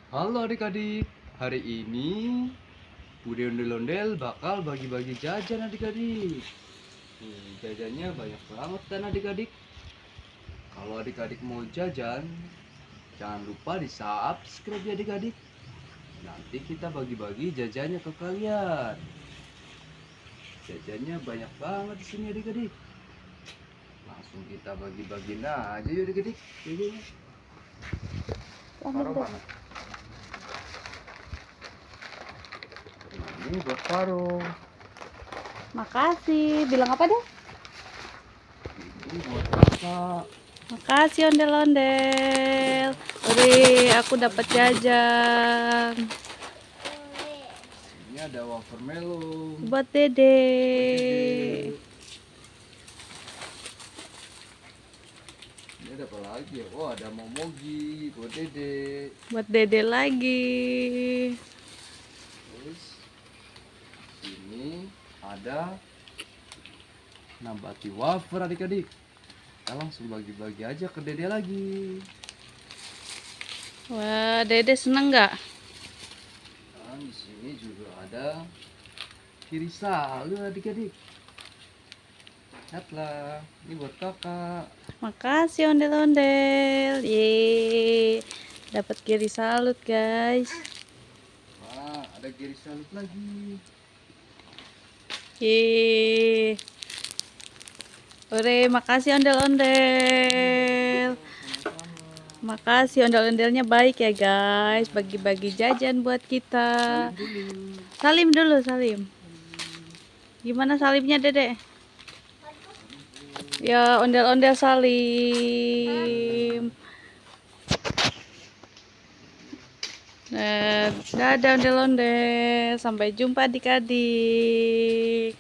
Halo adik-adik, hari ini Bude Ondel-Ondel bakal bagi-bagi jajan adik-adik. Jajannya banyak banget kan adik-adik. Kalau adik-adik mau jajan, jangan lupa di subscribe ya adik-adik. Nanti kita bagi-bagi jajannya ke kalian. Jajannya banyak banget di sini adik-adik. Langsung kita bagi-bagiin aja yuk adik-adik. Jajannya. Taruh mana? Ini buat Faro. Makasih. Bilang apa deh? Ini buat kakak. Makasih ondel-ondel. Ori, aku dapat jajan. Ini ada watermelon. Buat Dede. Ini ada apa lagi ya? Oh, ada momogi buat Dede. Buat Dede lagi. Terus ini ada nabati wafer adik-adik. Kita langsung bagi-bagi aja ke Dede lagi. Wah, Dede seneng nggak? Dan di sini juga ada kirisalu adik-adik. Lihatlah, ini buat kakak. Makasih ondel-ondel. Yeay. Dapat kiri salut, guys. Wah, ada kirisalu lagi. Yeay. Ore, makasih ondel-ondel. Makasih ondel-ondelnya baik ya guys, bagi-bagi jajan buat kita. Salim dulu, salim. Gimana salimnya Dede? Ya ondel-ondel salim. Dadah ondel-ondel, sampai jumpa adik-adik.